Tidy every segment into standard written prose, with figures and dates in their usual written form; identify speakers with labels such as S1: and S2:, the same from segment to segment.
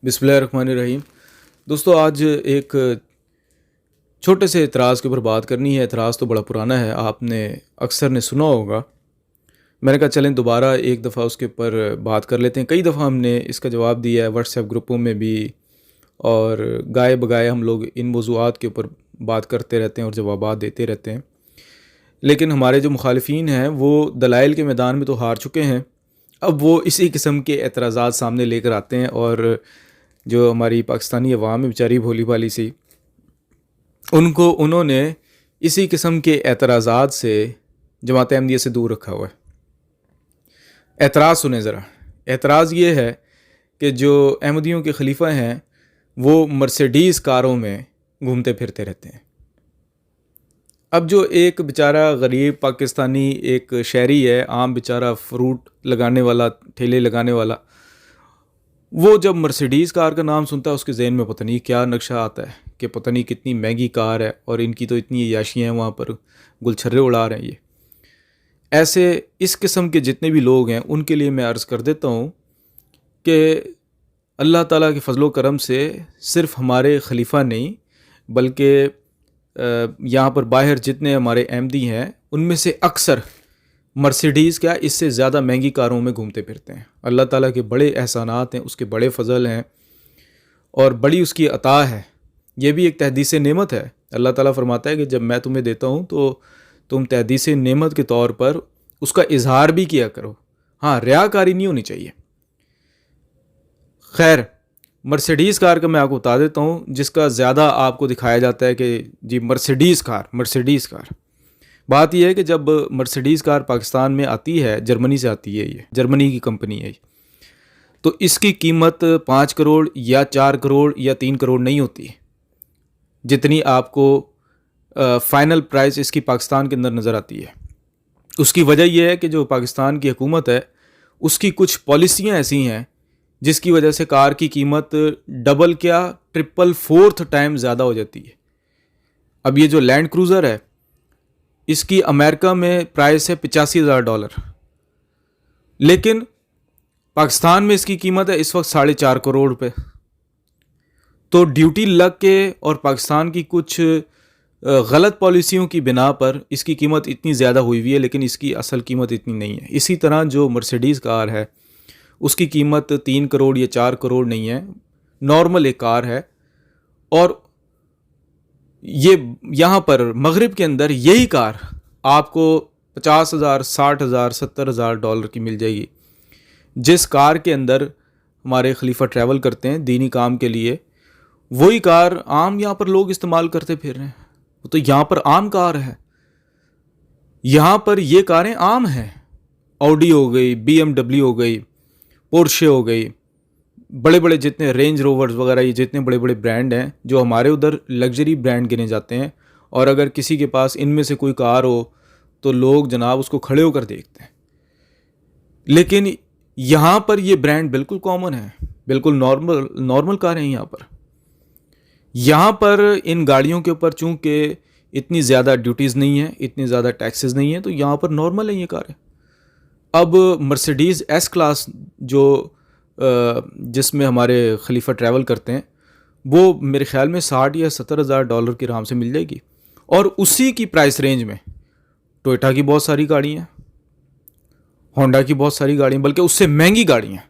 S1: बिस्मिल्लाहिर्रहमानिर्रहीम। दोस्तों, आज एक छोटे से एतराज़ के ऊपर बात करनी है। एतराज़ तो बड़ा पुराना है, आपने अक्सर ने सुना होगा। मैंने कहा चलें दोबारा एक दफ़ा उसके ऊपर बात कर लेते हैं। कई दफ़ा हमने इसका जवाब दिया है व्हाट्सएप ग्रुपों में भी, और गाए बगाए हम लोग इन मौज़ूआत के ऊपर बात करते रहते हैं और जवाबात देते रहते हैं। लेकिन हमारे जो मुखालिफिन हैं वो दलाइल के मैदान में तो हार चुके हैं। अब वो इसी किस्म के एतराज़ात सामने लेकर आते हैं, और जो हमारी पाकिस्तानी अवाम है बेचारी भोली भाली सी, उनको उन्होंने इसी किस्म के एतराज़ात से जमात अहमदिया से दूर रखा हुआ है। एतराज़ सुने ज़रा। एतराज़ ये है कि जो अहमदियों के खलीफा हैं वो मर्सिडीज़ कारों में घूमते फिरते रहते हैं। अब जो एक बेचारा गरीब पाकिस्तानी एक शहरी है, आम बेचारा फ्रूट लगाने वाला, ठेले लगाने वाला, वो जब मर्सिडीज़ कार का नाम सुनता है उसके जहन में पता नहीं क्या नक्शा आता है कि पता नहीं कितनी महंगी कार है और इनकी तो इतनी अय्याशियाँ हैं, वहाँ पर गुलछर्रे उड़ा रहे हैं ये। ऐसे इस किस्म के जितने भी लोग हैं उनके लिए मैं अर्ज़ कर देता हूँ कि अल्लाह ताला के फ़ज़ल व करम से सिर्फ़ हमारे खलीफा नहीं बल्कि यहाँ पर बाहर जितने हमारे अहमदी हैं उनमें से अक्सर मर्सिडीज़ क्या इससे ज़्यादा महंगी कारों में घूमते फिरते हैं। अल्लाह ताला के बड़े एहसानात हैं, उसके बड़े फ़ज़ल हैं और बड़ी उसकी अता है। ये भी एक तहदीस नेमत है। अल्लाह ताला फरमाता है कि जब मैं तुम्हें देता हूँ तो तुम तहदीस नेमत के तौर पर उसका इजहार भी किया करो। हाँ, रियाकारी नहीं होनी चाहिए। खैर, मर्सिडीज़ कार का मैं आपको बता देता हूँ जिसका ज़्यादा आपको दिखाया जाता है कि जी मर्सिडीज़ कार। बात यह है कि जब मर्सिडीज़ कार पाकिस्तान में आती है, जर्मनी से आती है, ये जर्मनी की कंपनी है, तो इसकी कीमत 5 करोड़ या 4 करोड़ या 3 करोड़ नहीं होती जितनी आपको फ़ाइनल प्राइस इसकी पाकिस्तान के अंदर नज़र आती है। उसकी वजह यह है कि जो पाकिस्तान की हुकूमत है उसकी कुछ पॉलिसियाँ ऐसी हैं जिसकी वजह से कार की कीमत डबल क्या ट्रिपल फोर्थ टाइम ज़्यादा हो जाती है। अब ये जो लैंड क्रूज़र है इसकी अमेरिका में प्राइस है $85,000, लेकिन पाकिस्तान में इसकी कीमत है इस वक्त 4.5 करोड़ रुपए। तो ड्यूटी लग के और पाकिस्तान की कुछ गलत पॉलिसियों की बिना पर इसकी कीमत इतनी ज़्यादा हुई हुई है, लेकिन इसकी असल कीमत इतनी नहीं है। इसी तरह जो मर्सिडीज़ कार है उसकी कीमत 3 करोड़ या 4 करोड़ नहीं है, नॉर्मल एक कार है। और ये यहाँ पर मगरिब के अंदर यही कार आपको 50,000, 60,000, $70,000 की मिल जाएगी। जिस कार के अंदर हमारे खलीफा ट्रैवल करते हैं दीनी काम के लिए, वही कार आम यहाँ पर लोग इस्तेमाल करते फिर रहे हैं। तो यहाँ पर आम कार है, यहाँ पर ये कारें आम हैं। ऑडी हो गई, BMW हो गई, पोर्शे हो गई, बड़े बड़े जितने रेंज रोवर्स वगैरह, ये जितने बड़े बड़े ब्रांड हैं जो हमारे उधर लग्जरी ब्रांड गिने जाते हैं, और अगर किसी के पास इनमें से कोई कार हो तो लोग जनाब उसको खड़े होकर देखते हैं। लेकिन यहाँ पर ये ब्रांड बिल्कुल कॉमन है, बिल्कुल नॉर्मल कार हैं। यहाँ पर इन गाड़ियों के ऊपर चूँकि इतनी ज़्यादा ड्यूटीज़ नहीं है, इतनी ज़्यादा टैक्सेस नहीं है, तो यहाँ पर नॉर्मल है ये कारें। अब मर्सिडीज़ एस क्लास जो जिसमें हमारे खलीफा ट्रैवल करते हैं, वो मेरे ख्याल में 60 या $70,000 की आराम से मिल जाएगी। और उसी की प्राइस रेंज में टोयोटा की बहुत सारी गाड़ियाँ, होंडा की बहुत सारी गाड़ियाँ, बल्कि उससे महंगी गाड़ियाँ।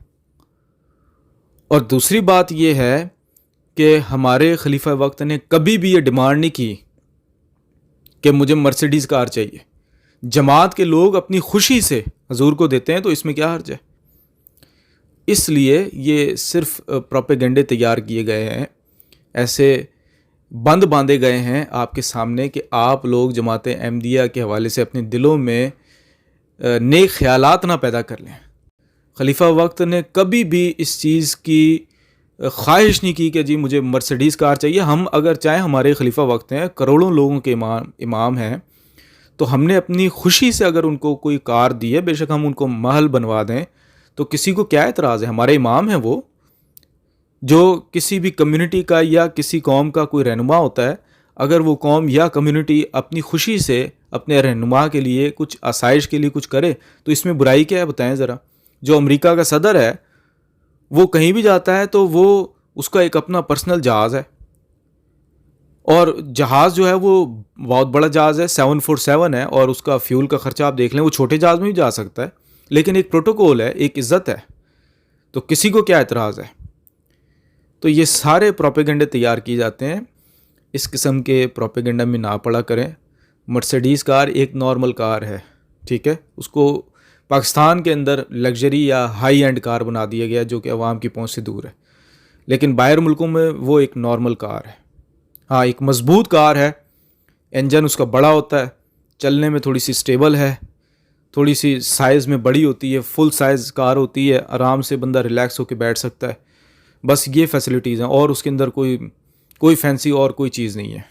S1: और दूसरी बात यह है कि हमारे खलीफा वक्त ने कभी भी ये डिमांड नहीं की कि मुझे मर्सिडीज़ कार चाहिए। जमात के लोग अपनी खुशी से हजूर को देते हैं, तो इसमें क्या हर्ज है। इसलिए ये सिर्फ प्रोपेगेंडे तैयार किए गए हैं, ऐसे बंद बांधे गए हैं आपके सामने कि आप लोग जमात अहमदिया के हवाले से अपने दिलों में नेक ख्यालात ना पैदा कर लें। खलीफा वक्त ने कभी भी इस चीज़ की ख्वाहिश नहीं की कि जी मुझे मर्सिडीज़ कार चाहिए। हम अगर चाहें, हमारे खलीफा वक्त हैं, करोड़ों लोगों के इमाम हैं, तो हमने अपनी खुशी से अगर उनको कोई कार दी है, बेशक हम उनको महल बनवा दें, तो किसी को क्या एतराज़ है। हमारे इमाम हैं वो, जो किसी भी कम्युनिटी का या किसी कौम का कोई रहनुमा होता है, अगर वो कौम या कम्युनिटी अपनी खुशी से अपने रहनुमा के लिए कुछ आसाइश के लिए कुछ करे, तो इसमें बुराई क्या है बताएं ज़रा। जो अमेरिका का सदर है वो कहीं भी जाता है तो वो उसका एक अपना पर्सनल जहाज़ है, और जहाज़ जो है वो बहुत बड़ा जहाज़ है, 747 है, और उसका फ्यूल का ख़र्चा आप देख लें, वो छोटे जहाज़ में भी जा सकता है, लेकिन एक प्रोटोकॉल है, एक इज़्ज़त है, तो किसी को क्या एतराज़ है। तो ये सारे प्रोपेगेंडे तैयार किए जाते हैं, इस किस्म के प्रोपेगेंडा में ना पड़ा करें। मर्सिडीज़ कार एक नॉर्मल कार है, ठीक है, उसको पाकिस्तान के अंदर लग्जरी या हाई एंड कार बना दिया गया जो कि आवाम की पहुंच से दूर है, लेकिन बाहर मुल्कों में वो एक नॉर्मल कार है। हाँ, एक मज़बूत कार है, इंजन उसका बड़ा होता है, चलने में थोड़ी सी स्टेबल है, थोड़ी सी साइज़ में बड़ी होती है, फुल साइज़ कार होती है, आराम से बंदा रिलैक्स होकर बैठ सकता है। बस ये फैसिलिटीज़ हैं, और उसके अंदर कोई फैंसी और कोई चीज़ नहीं है।